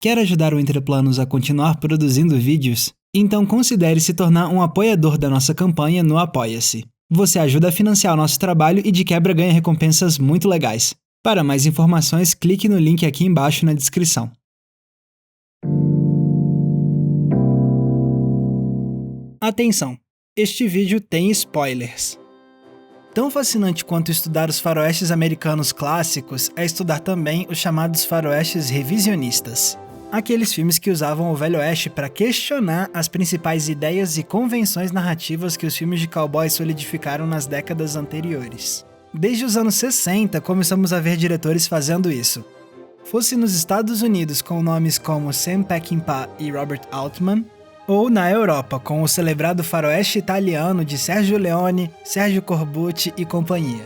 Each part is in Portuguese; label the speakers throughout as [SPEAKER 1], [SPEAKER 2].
[SPEAKER 1] Quer ajudar o Entreplanos a continuar produzindo vídeos? Então considere se tornar um apoiador da nossa campanha no Apoia-se. Você ajuda a financiar o nosso trabalho e de quebra ganha recompensas muito legais. Para mais informações, clique no link aqui embaixo na descrição. Atenção! Este vídeo tem spoilers. Tão fascinante quanto estudar os faroestes americanos clássicos é estudar também os chamados faroestes revisionistas. Aqueles filmes que usavam o Velho Oeste para questionar as principais ideias e convenções narrativas que os filmes de cowboy solidificaram nas décadas anteriores. Desde os anos 60, começamos a ver diretores fazendo isso. Fosse nos Estados Unidos com nomes como Sam Peckinpah e Robert Altman, ou na Europa com o celebrado faroeste italiano de Sergio Leone, Sergio Corbucci e companhia.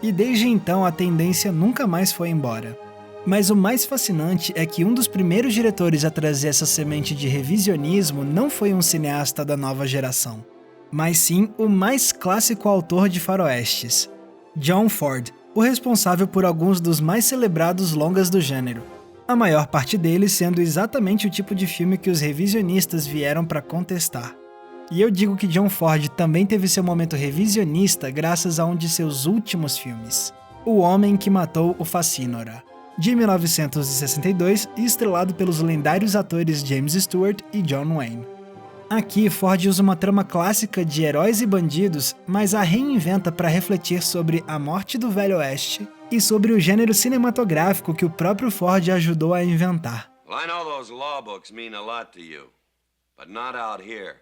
[SPEAKER 1] E desde então a tendência nunca mais foi embora. Mas o mais fascinante é que um dos primeiros diretores a trazer essa semente de revisionismo não foi um cineasta da nova geração, mas sim o mais clássico autor de faroestes, John Ford, o responsável por alguns dos mais celebrados longas do gênero, a maior parte deles sendo exatamente o tipo de filme que os revisionistas vieram para contestar. E eu digo que John Ford também teve seu momento revisionista graças a um de seus últimos filmes, O Homem que Matou o Facínora, de 1962 e estrelado pelos lendários atores James Stewart e John Wayne. Aqui, Ford usa uma trama clássica de heróis e bandidos, mas a reinventa para refletir sobre a morte do Velho Oeste e sobre o gênero cinematográfico que o próprio Ford ajudou a inventar.
[SPEAKER 2] Well, I know those law books mean a lot to you, but not out here.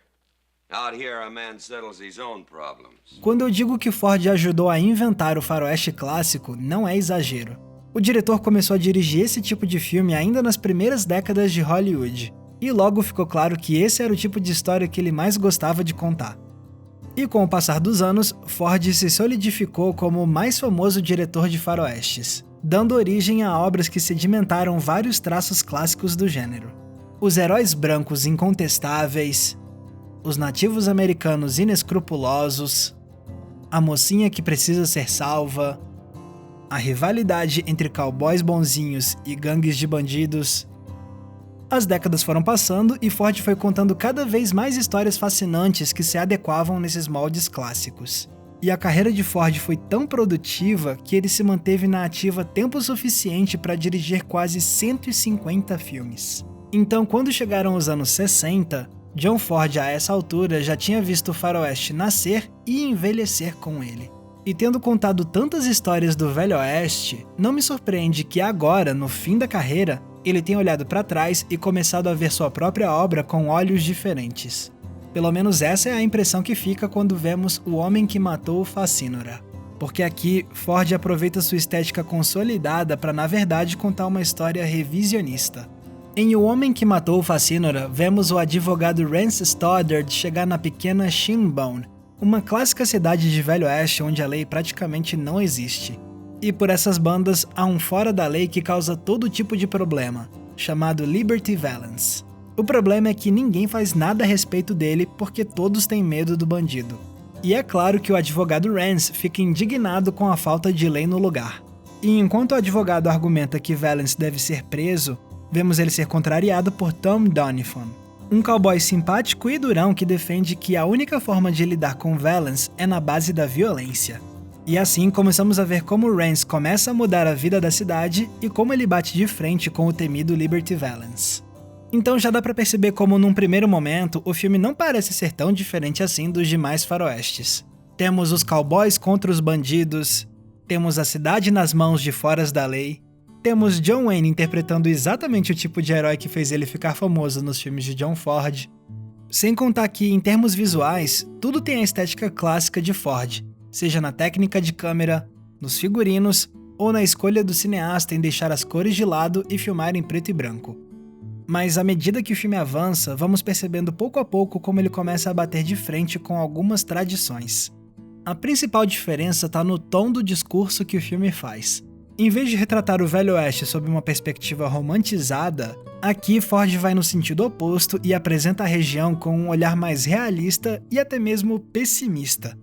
[SPEAKER 2] Out here a man settles his own problems.
[SPEAKER 1] Quando eu digo que Ford ajudou a inventar o faroeste clássico, não é exagero. O diretor começou a dirigir esse tipo de filme ainda nas primeiras décadas de Hollywood, e logo ficou claro que esse era o tipo de história que ele mais gostava de contar. E com o passar dos anos, Ford se solidificou como o mais famoso diretor de faroestes, dando origem a obras que sedimentaram vários traços clássicos do gênero. Os heróis brancos incontestáveis, os nativos americanos inescrupulosos, a mocinha que precisa ser salva, a rivalidade entre cowboys bonzinhos e gangues de bandidos. As décadas foram passando e Ford foi contando cada vez mais histórias fascinantes que se adequavam nesses moldes clássicos. E a carreira de Ford foi tão produtiva que ele se manteve na ativa tempo suficiente para dirigir quase 150 filmes. Então, quando chegaram os anos 60, John Ford a essa altura já tinha visto o faroeste nascer e envelhecer com ele. E tendo contado tantas histórias do Velho Oeste, não me surpreende que agora, no fim da carreira, ele tenha olhado para trás e começado a ver sua própria obra com olhos diferentes. Pelo menos essa é a impressão que fica quando vemos O Homem que Matou o Facínora. Porque aqui, Ford aproveita sua estética consolidada para, na verdade, contar uma história revisionista. Em O Homem que Matou o Facínora, vemos o advogado Rance Stoddard chegar na pequena Shinbone, uma clássica cidade de Velho Oeste onde a lei praticamente não existe. E por essas bandas há um fora da lei que causa todo tipo de problema, chamado Liberty Valance. O problema é que ninguém faz nada a respeito dele porque todos têm medo do bandido. E é claro que o advogado Rance fica indignado com a falta de lei no lugar. E enquanto o advogado argumenta que Valance deve ser preso, vemos ele ser contrariado por Tom Doniphan, um cowboy simpático e durão que defende que a única forma de lidar com Valance é na base da violência. E assim começamos a ver como Rance começa a mudar a vida da cidade e como ele bate de frente com o temido Liberty Valance. Então já dá pra perceber como num primeiro momento o filme não parece ser tão diferente assim dos demais faroestes. Temos os cowboys contra os bandidos, temos a cidade nas mãos de foras da lei, temos John Wayne interpretando exatamente o tipo de herói que fez ele ficar famoso nos filmes de John Ford. Sem contar que, em termos visuais, tudo tem a estética clássica de Ford, seja na técnica de câmera, nos figurinos ou na escolha do cineasta em deixar as cores de lado e filmar em preto e branco. Mas à medida que o filme avança, vamos percebendo pouco a pouco como ele começa a bater de frente com algumas tradições. A principal diferença está no tom do discurso que o filme faz. Em vez de retratar o Velho Oeste sob uma perspectiva romantizada, aqui Ford vai no sentido oposto e apresenta a região com um olhar mais realista e até mesmo pessimista.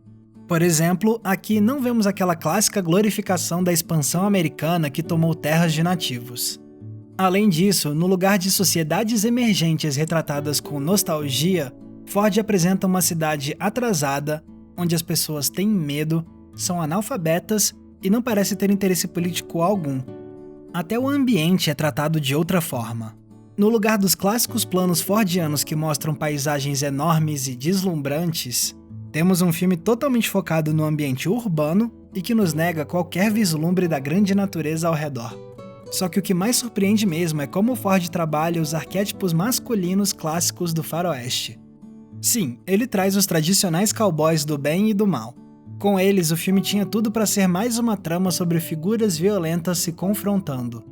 [SPEAKER 1] Por exemplo, aqui não vemos aquela clássica glorificação da expansão americana que tomou terras de nativos. Além disso, no lugar de sociedades emergentes retratadas com nostalgia, Ford apresenta uma cidade atrasada, onde as pessoas têm medo, são analfabetas e não parece ter interesse político algum. Até o ambiente é tratado de outra forma. No lugar dos clássicos planos fordianos que mostram paisagens enormes e deslumbrantes, temos um filme totalmente focado no ambiente urbano e que nos nega qualquer vislumbre da grande natureza ao redor. Só que o que mais surpreende mesmo é como Ford trabalha os arquétipos masculinos clássicos do faroeste. Sim, ele traz os tradicionais cowboys do bem e do mal. Com eles, o filme tinha tudo para ser mais uma trama sobre figuras violentas se confrontando.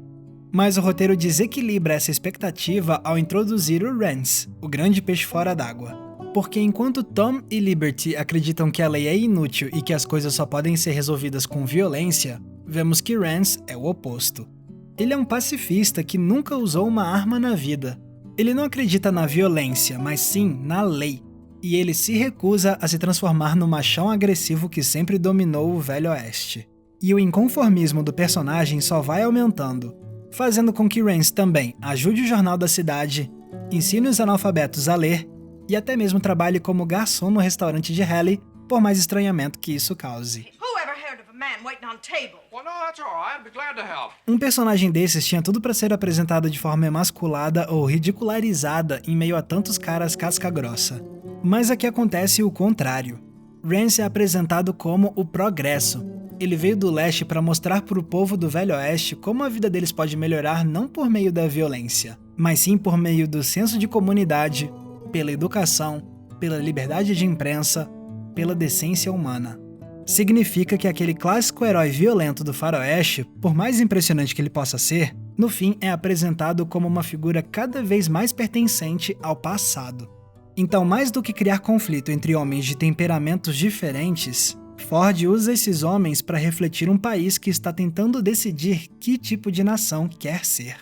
[SPEAKER 1] Mas o roteiro desequilibra essa expectativa ao introduzir o Rance, o grande peixe fora d'água. Porque enquanto Tom e Liberty acreditam que a lei é inútil e que as coisas só podem ser resolvidas com violência, vemos que Rance é o oposto. Ele é um pacifista que nunca usou uma arma na vida. Ele não acredita na violência, mas sim na lei. E ele se recusa a se transformar no machão agressivo que sempre dominou o Velho Oeste. E o inconformismo do personagem só vai aumentando, fazendo com que Rance também ajude o jornal da cidade, ensine os analfabetos a ler e até mesmo trabalhe como garçom no restaurante de Hallie, por mais estranhamento que isso cause. Um personagem desses tinha tudo para ser apresentado de forma emasculada ou ridicularizada em meio a tantos caras casca-grossa. Mas aqui acontece o contrário. Rance é apresentado como o progresso. Ele veio do leste para mostrar para o povo do Velho Oeste como a vida deles pode melhorar não por meio da violência, mas sim por meio do senso de comunidade, pela educação, pela liberdade de imprensa, pela decência humana. Significa que aquele clássico herói violento do faroeste, por mais impressionante que ele possa ser, no fim é apresentado como uma figura cada vez mais pertencente ao passado. Então, mais do que criar conflito entre homens de temperamentos diferentes, Ford usa esses homens para refletir um país que está tentando decidir que tipo de nação quer ser.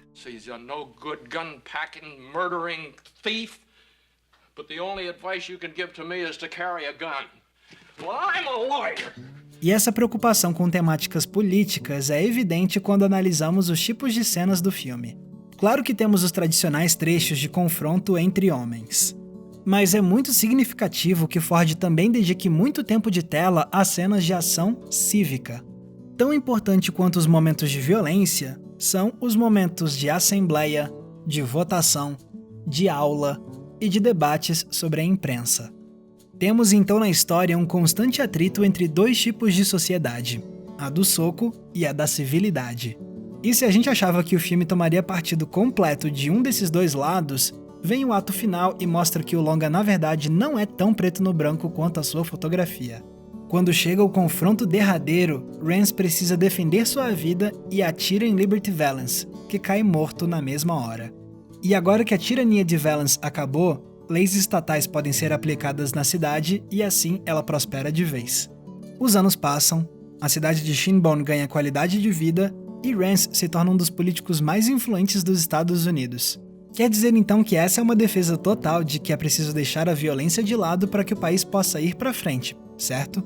[SPEAKER 1] E essa preocupação com temáticas políticas é evidente quando analisamos os tipos de cenas do filme. Claro que temos os tradicionais trechos de confronto entre homens. Mas é muito significativo que Ford também dedique muito tempo de tela a cenas de ação cívica. Tão importante quanto os momentos de violência são os momentos de assembleia, de votação, de aula e de debates sobre a imprensa. Temos então na história um constante atrito entre dois tipos de sociedade, a do soco e a da civilidade. E se a gente achava que o filme tomaria partido completo de um desses dois lados, vem o ato final e mostra que o longa na verdade não é tão preto no branco quanto a sua fotografia. Quando chega o confronto derradeiro, Rance precisa defender sua vida e atira em Liberty Valance, que cai morto na mesma hora. E agora que a tirania de Valance acabou, leis estatais podem ser aplicadas na cidade e assim ela prospera de vez. Os anos passam, a cidade de Shinbone ganha qualidade de vida e Rance se torna um dos políticos mais influentes dos Estados Unidos. Quer dizer então que essa é uma defesa total de que é preciso deixar a violência de lado para que o país possa ir para frente, certo?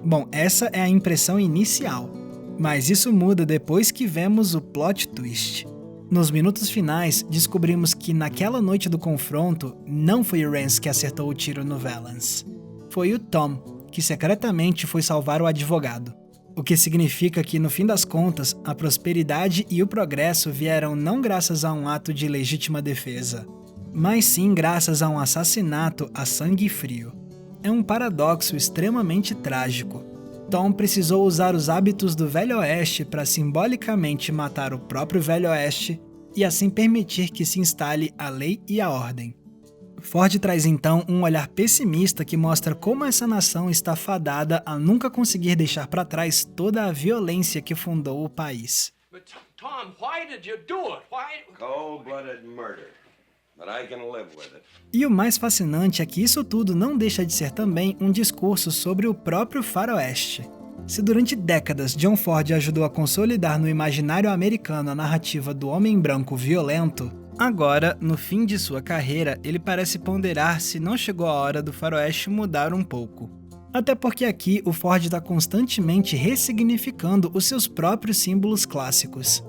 [SPEAKER 1] Bom, essa é a impressão inicial, mas isso muda depois que vemos o plot twist. Nos minutos finais, descobrimos que naquela noite do confronto, não foi o Rance que acertou o tiro no Valance. Foi o Tom, que secretamente foi salvar o advogado. O que significa que, no fim das contas, a prosperidade e o progresso vieram não graças a um ato de legítima defesa, mas sim graças a um assassinato a sangue frio. É um paradoxo extremamente trágico. Tom precisou usar os hábitos do Velho Oeste para simbolicamente matar o próprio Velho Oeste e assim permitir que se instale a lei e a ordem. Ford traz então um olhar pessimista que mostra como essa nação está fadada a nunca conseguir deixar para trás toda a violência que fundou o país.
[SPEAKER 2] Cold-blooded murder. But I can live with it.
[SPEAKER 1] E o mais fascinante é que isso tudo não deixa de ser também um discurso sobre o próprio faroeste. Se durante décadas John Ford ajudou a consolidar no imaginário americano a narrativa do homem branco violento, agora, no fim de sua carreira, ele parece ponderar se não chegou a hora do faroeste mudar um pouco. Até porque aqui o Ford está constantemente ressignificando os seus próprios símbolos clássicos.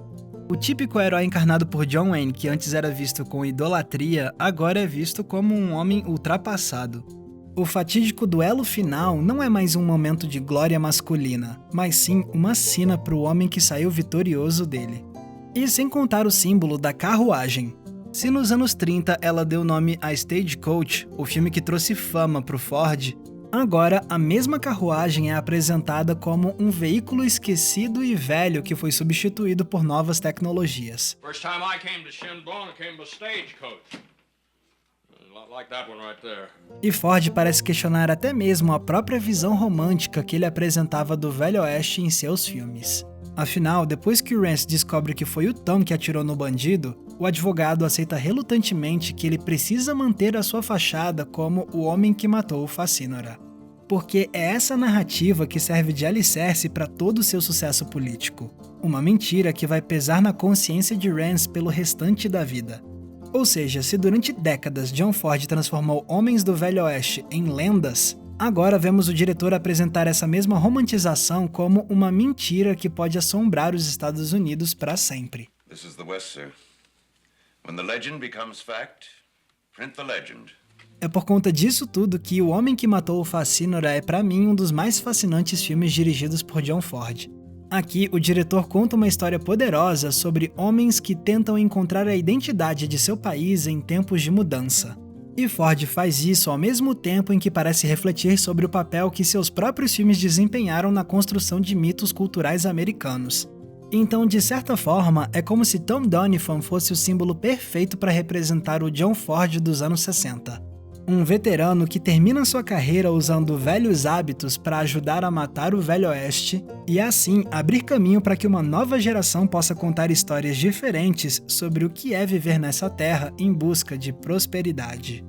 [SPEAKER 1] O típico herói encarnado por John Wayne, que antes era visto com idolatria, agora é visto como um homem ultrapassado. O fatídico duelo final não é mais um momento de glória masculina, mas sim uma sina para o homem que saiu vitorioso dele. E sem contar o símbolo da carruagem. Se nos anos 30 ela deu nome a Stagecoach, o filme que trouxe fama para o Ford, agora a mesma carruagem é apresentada como um veículo esquecido e velho que foi substituído por novas tecnologias.
[SPEAKER 3] First time I came to Shinbone, I came to Stagecoach. Like that one right there.
[SPEAKER 1] E Ford parece questionar até mesmo a própria visão romântica que ele apresentava do Velho Oeste em seus filmes. Afinal, depois que o Rance descobre que foi o Tom que atirou no bandido, o advogado aceita relutantemente que ele precisa manter a sua fachada como o homem que matou o Facínora. Porque é essa narrativa que serve de alicerce para todo o seu sucesso político. Uma mentira que vai pesar na consciência de Rance pelo restante da vida. Ou seja, se durante décadas John Ford transformou homens do Velho Oeste em lendas, agora vemos o diretor apresentar essa mesma romantização como uma mentira que pode assombrar os Estados Unidos para sempre.
[SPEAKER 4] This is the West, sir. When the legend becomes fact, print the legend.
[SPEAKER 1] É por conta disso tudo que O Homem que Matou o Facínora é para mim um dos mais fascinantes filmes dirigidos por John Ford. Aqui, o diretor conta uma história poderosa sobre homens que tentam encontrar a identidade de seu país em tempos de mudança. E Ford faz isso ao mesmo tempo em que parece refletir sobre o papel que seus próprios filmes desempenharam na construção de mitos culturais americanos. Então, de certa forma, é como se Tom Donovan fosse o símbolo perfeito para representar o John Ford dos anos 60. Um veterano que termina sua carreira usando velhos hábitos para ajudar a matar o Velho Oeste e assim abrir caminho para que uma nova geração possa contar histórias diferentes sobre o que é viver nessa terra em busca de prosperidade.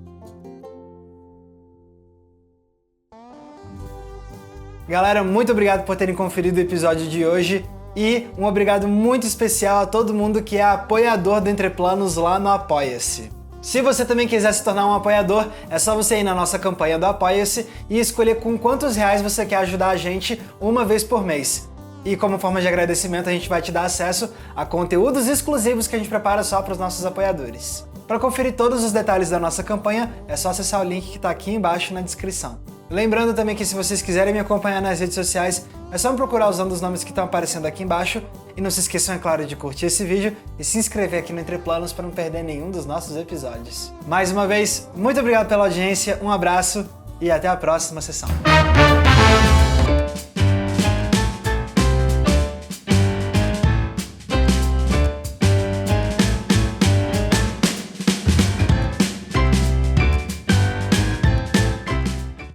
[SPEAKER 1] Galera, muito obrigado por terem conferido o episódio de hoje e um obrigado muito especial a todo mundo que é apoiador do Entre Planos lá no Apoia-se. Se você também quiser se tornar um apoiador, é só você ir na nossa campanha do Apoia-se e escolher com quantos reais você quer ajudar a gente uma vez por mês. E como forma de agradecimento, a gente vai te dar acesso a conteúdos exclusivos que a gente prepara só para os nossos apoiadores. Para conferir todos os detalhes da nossa campanha, é só acessar o link que está aqui embaixo na descrição. Lembrando também que se vocês quiserem me acompanhar nas redes sociais, é só me procurar usando os nomes que estão aparecendo aqui embaixo. E não se esqueçam, é claro, de curtir esse vídeo e se inscrever aqui no Entre Planos para não perder nenhum dos nossos episódios. Mais uma vez, muito obrigado pela audiência, um abraço e até a próxima sessão.